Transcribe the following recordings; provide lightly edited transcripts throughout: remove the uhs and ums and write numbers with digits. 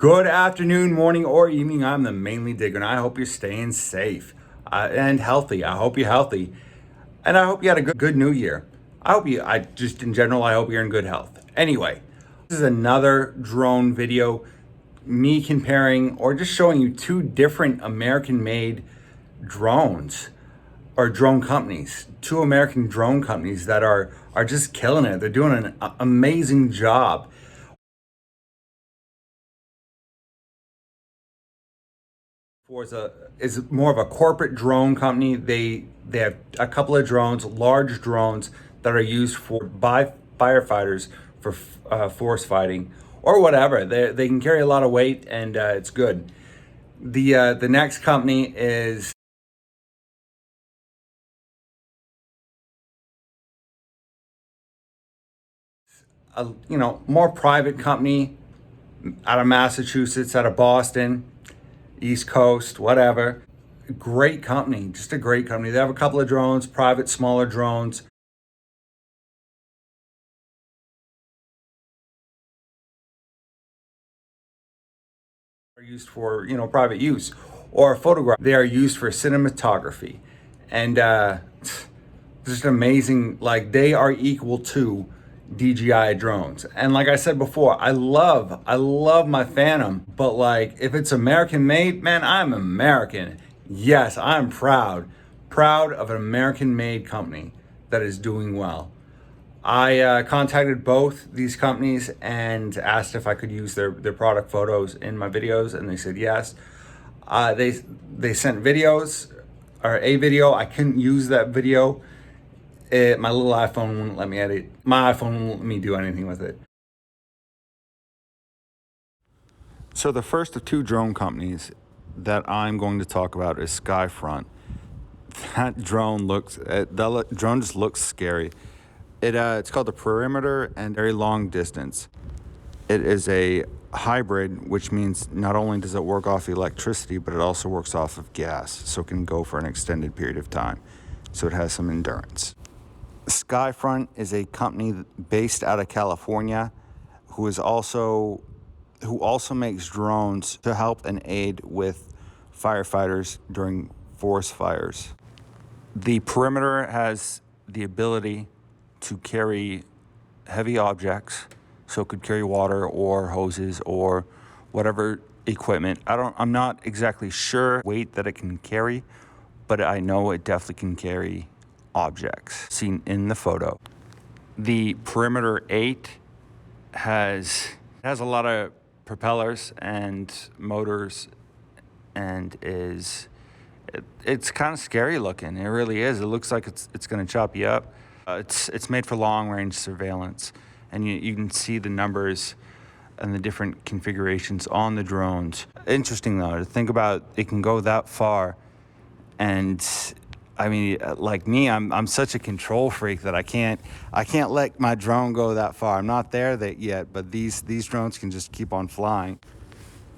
Good afternoon, morning, or evening. I'm the Mainly Digger, and I hope you're staying safe and healthy. I hope you're healthy, and I hope you had a good New Year. In general, I hope you're in good health. Anyway, this is another drone video, me comparing or just showing you two different American-made drones or drone companies, two American drone companies that are just killing it. They're doing an amazing job. Is more of a corporate drone company. They have a couple of drones, large drones that are used by firefighters for forest fighting or whatever. They can carry a lot of weight and it's good. The next company is a more private company out of Massachusetts, out of Boston, East Coast, whatever. Great company, just a great company. They have a couple of drones, private, smaller drones. Are used for private use or photograph. They are used for cinematography, and just amazing. Like, they are equal to DJI drones. And like I said before, I love my Phantom, but like, if it's American made, man, I'm American. Yes, I'm proud of an American made company that is doing well. I contacted both these companies and asked if I could use their product photos in my videos, and they said yes. They sent videos, or a video. I couldn't use that video. My little iPhone wouldn't let me edit. My iPhone wouldn't let me do anything with it. So the first of two drone companies that I'm going to talk about is Skyfront. That drone just looks scary. It's called the Perimeter and Very Long Distance. It is a hybrid, which means not only does it work off electricity, but it also works off of gas, so it can go for an extended period of time. So it has some endurance. Skyfront is a company based out of California who also makes drones to help and aid with firefighters during forest fires. The Perimeter has the ability to carry heavy objects, so it could carry water or hoses or whatever equipment. I'm not exactly sure weight that it can carry, but I know it definitely can carry objects seen in the photo. The Perimeter 8 has a lot of propellers and motors, and it's kind of scary looking. It really is. It looks like it's going to chop you up. It's made for long range surveillance, and you can see the numbers and the different configurations on the drones. Interesting though to think about, it can go that far. And I mean, like me, I'm such a control freak that I can't let my drone go that far. I'm not there yet, but these drones can just keep on flying.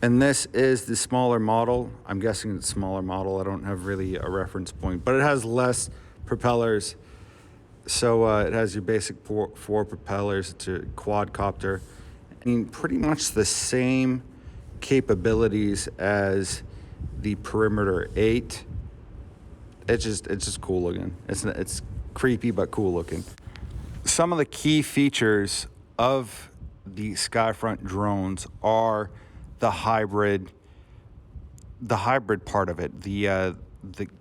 And this is the smaller model. I'm guessing it's a smaller model. I don't have really a reference point, but it has less propellers. So it has your basic four propellers. It's a quadcopter. I mean, pretty much the same capabilities as the Perimeter 8. It's just cool looking. It's creepy but cool looking. Some of the key features of the Skyfront drones are the hybrid part of it, the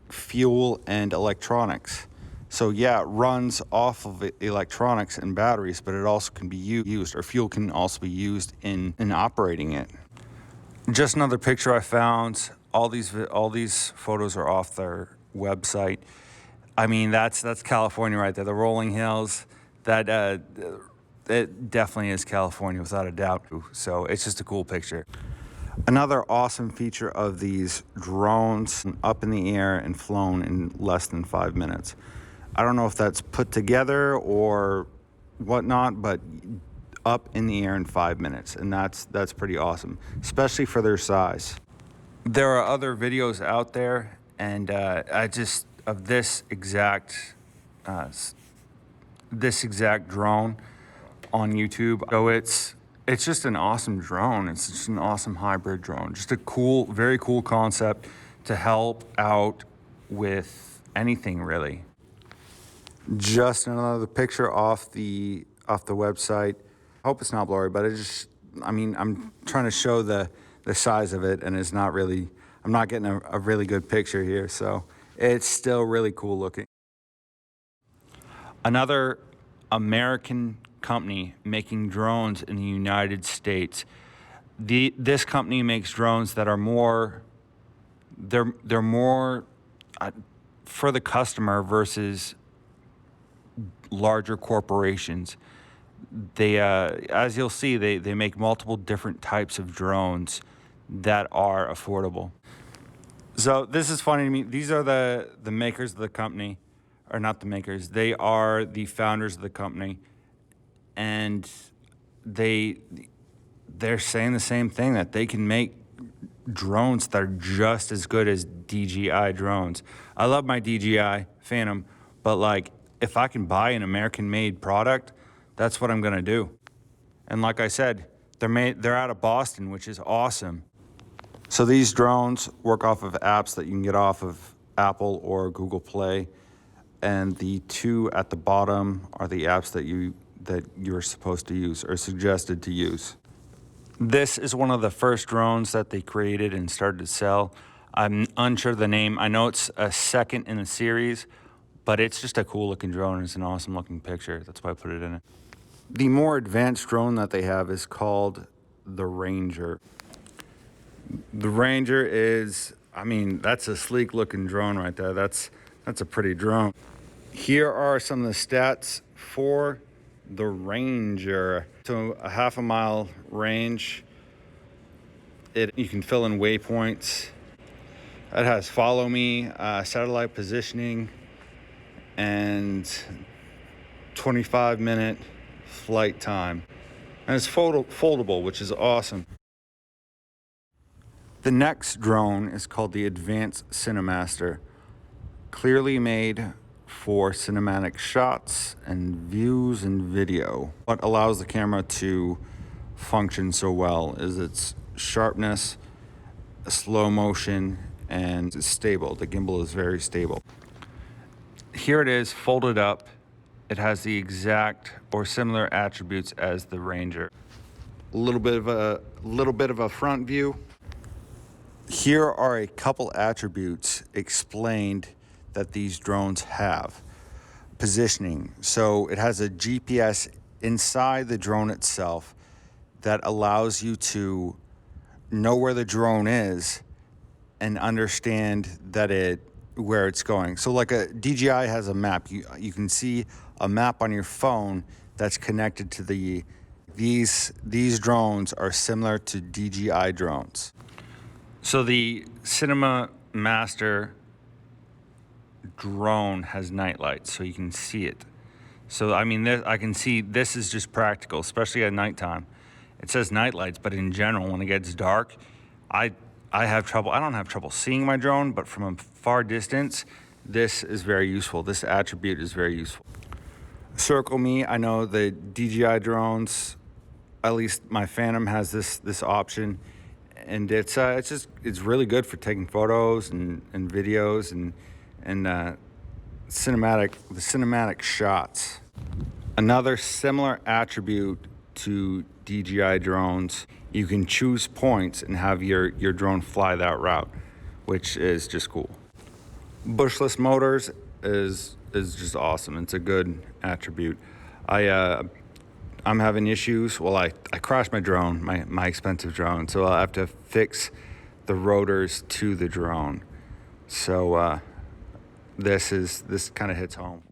fuel and electronics. So yeah, it runs off of electronics and batteries, but it also can be used, or fuel can also be used in operating it. Just another picture I found. All these photos are off their website. I mean, that's California right there. The rolling hills. It definitely is California without a doubt. So it's just a cool picture. Another awesome feature of these drones, up in the air and flown in less than 5 minutes. I don't know if that's put together or whatnot, but up in the air in 5 minutes, and that's pretty awesome, especially for their size. There are other videos out there, and of this exact drone on YouTube. So It's just an awesome drone. It's just an awesome hybrid drone. Just a cool, very cool concept to help out with anything really. Just another picture off the website. I hope it's not blurry, but I'm trying to show the size of it, and it's not really, I'm not getting a really good picture here, so it's still really cool looking. Another American company making drones in the United States. This company makes drones that are more, they're more for the customer versus larger corporations. They, as you'll see, they make multiple different types of drones that are affordable. So this is funny to me. These are the makers of the company, or not the makers. They are the founders of the company, and they're saying the same thing, that they can make drones that are just as good as DJI drones. I love my DJI Phantom, but like, if I can buy an American-made product, that's what I'm gonna do. And like I said, they're out of Boston, which is awesome. So these drones work off of apps that you can get off of Apple or Google Play, and the two at the bottom are the apps that you're supposed to use or suggested to use. This is one of the first drones that they created and started to sell. I'm unsure of the name. I know it's a second in the series, but it's just a cool looking drone. It's an awesome looking picture. That's why I put it in it. The more advanced drone that they have is called the Ranger. The Ranger is, that's a sleek looking drone right there. That's a pretty drone. Here are some of the stats for the Ranger. So a half a mile range. You can fill in waypoints. It has follow me, satellite positioning, and 25-minute flight time. And it's foldable, which is awesome. The next drone is called the Advanced Cinemaster. Clearly made for cinematic shots and views and video. What allows the camera to function so well is its sharpness, slow motion, and it's stable. The gimbal is very stable. Here it is folded up. It has the exact or similar attributes as the Ranger. A little bit of a front view. Here are a couple attributes explained that these drones have. Positioning. So it has a GPS inside the drone itself that allows you to know where the drone is and understand where it's going. So like a DJI has a map. You can see a map on your phone that's connected to these drones are similar to DJI drones. So the Cinema Master drone has night lights, so you can see it. So I can see this is just practical, especially at nighttime. It says night lights, but in general, when it gets dark, I have trouble. I don't have trouble seeing my drone, but from a far distance, this is very useful. This attribute is very useful. Circle me. I know the DJI drones, at least my Phantom has this option, and it's really good for taking photos and videos and cinematic shots. Another similar attribute to DJI drones, you can choose points and have your drone fly that route, which is just cool. Bushless motors is just awesome. It's a good attribute. I'm having issues. Well, I crashed my drone, my expensive drone, so I'll have to fix the rotors to the drone. So this kind of hits home.